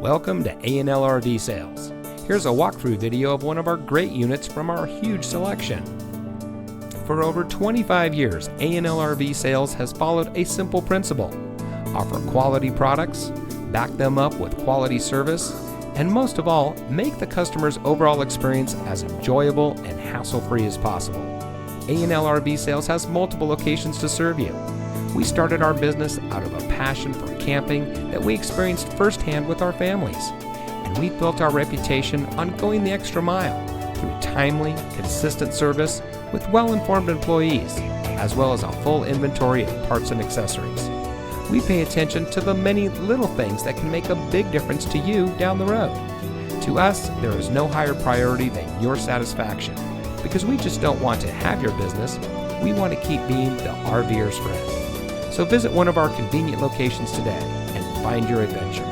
Welcome to A&L RV Sales. Here's a walkthrough video of one of our great units from our huge selection. For over 25 years, A&L RV Sales has followed a simple principle: offer quality products, back them up with quality service, and most of all, make the customer's overall experience as enjoyable and hassle-free as possible. A&L RV Sales has multiple locations to serve you. We started our business out of a passion for camping that we experienced firsthand with our families, and we built our reputation on going the extra mile through timely, consistent service with well-informed employees, as well as a full inventory of parts and accessories. We pay attention to the many little things that can make a big difference to you down the road. To us, there is no higher priority than your satisfaction, because we just don't want to have your business, we want to keep being the RVer's friend. So visit one of our convenient locations today and find your adventure.